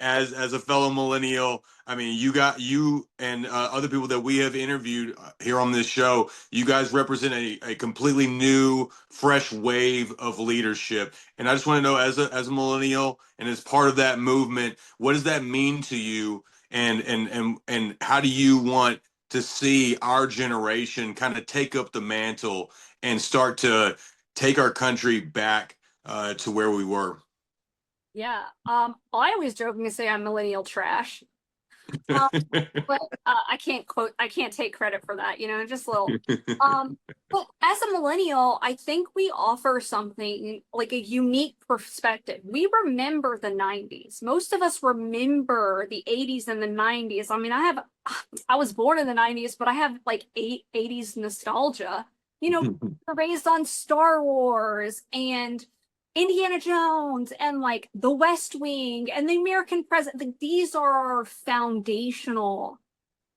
as a fellow millennial, I mean, you and other people that we have interviewed here on this show. You guys represent a completely new, fresh wave of leadership, and I just want to know, as a millennial and as part of that movement, what does that mean to you, and how do you want to see our generation kind of take up the mantle and start to take our country back to where we were? Yeah. I always jokingly say I'm millennial trash. Um, but I can't take credit for that, just a little. Um, but as a millennial, I think we offer something like a unique perspective. We remember the 90s. Most of us remember the 80s and the 90s. I mean, I was born in the 90s, but I have like 80s nostalgia. We're raised on Star Wars and Indiana Jones and like The West Wing and the American President. Like, these are our foundational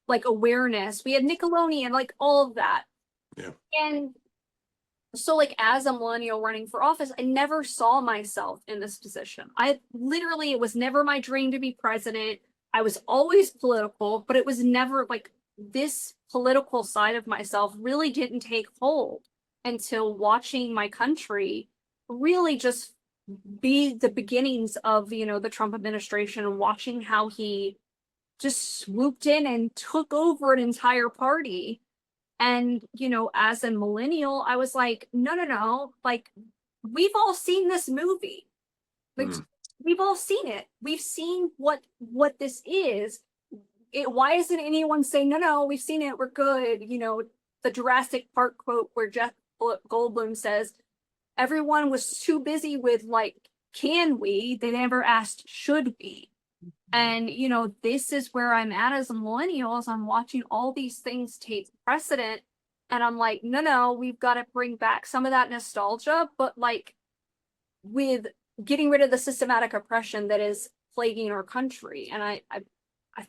like awareness. We had Nickelodeon, like all of that. Yeah. And so like as a millennial running for office, I never saw myself in this position. It was never my dream to be president. I was always political, but it was never like this political side of myself really didn't take hold until watching my country really just be the beginnings of, the Trump administration and watching how he just swooped in and took over an entire party. And, as a millennial, I was like, no, no, no. Like, we've all seen this movie. Like, Mm. we've all seen it. We've seen what this is. Why isn't anyone saying, no, no, we've seen it, we're good? The Jurassic Park quote where Jeff Goldblum says, everyone was too busy with like, can we? They never asked, should we? And this is where I'm at as a millennial, as I'm watching all these things take precedent. And I'm like, no, no, we've got to bring back some of that nostalgia, but like with getting rid of the systematic oppression that is plaguing our country. And I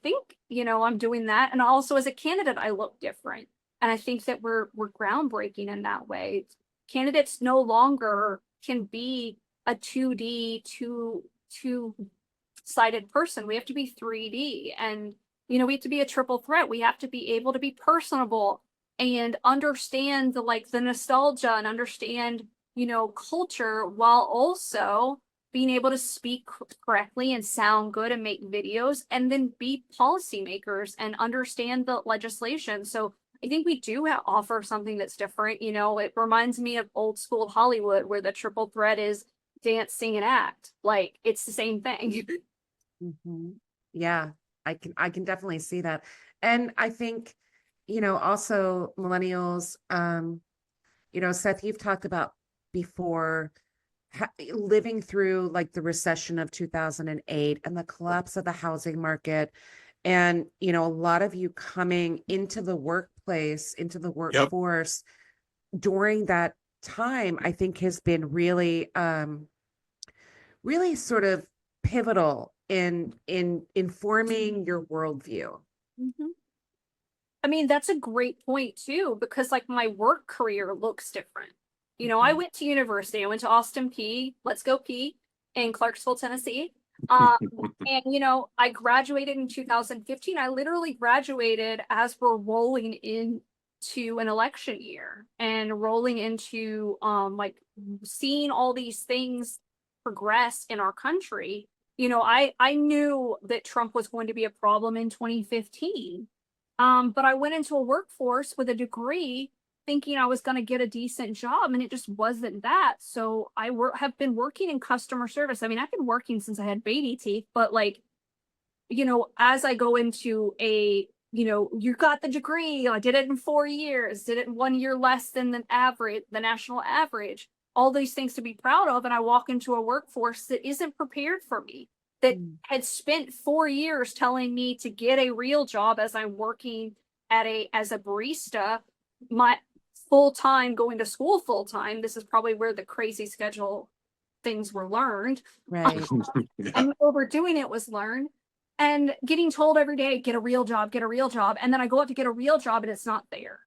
think, I'm doing that. And also as a candidate, I look different. And I think that we're groundbreaking in that way. Candidates no longer can be a 2D, two-sided person. We have to be 3D, and we have to be a triple threat. We have to be able to be personable and understand the nostalgia and understand, culture, while also being able to speak correctly and sound good and make videos, and then be policymakers and understand the legislation. So I think we do offer something that's different. It reminds me of old school Hollywood where the triple threat is dance, sing, and act. Like, it's the same thing. Mm-hmm. Yeah, I can definitely see that. And I think, also millennials, Seth, you've talked about before living through like the recession of 2008 and the collapse of the housing market. And, a lot of you coming into the workplace, into the Yep. workforce during that time, I think has been really, really sort of pivotal in informing your worldview. Mhm. I mean, that's a great point too, because like my work career looks different. I went to university. I went to Austin P. Let's go P in Clarksville, Tennessee. Um, and I graduated in 2015. I literally graduated as we're rolling into an election year and rolling into like seeing all these things progress in our country. I knew that Trump was going to be a problem in 2015. But I went into a workforce with a degree thinking I was going to get a decent job, and it just wasn't that. So I have been working in customer service. I mean, I've been working since I had baby teeth, but like, as I go into you got the degree, I did it in 4 years, did it in 1 year less than the national average, all these things to be proud of. And I walk into a workforce that isn't prepared for me, that had spent 4 years telling me to get a real job as I'm working as a barista, my full time, going to school full time. This is probably where the crazy schedule things were learned. Right. Yeah. And overdoing it was learned. And getting told every day, get a real job, get a real job. And then I go out to get a real job and it's not there.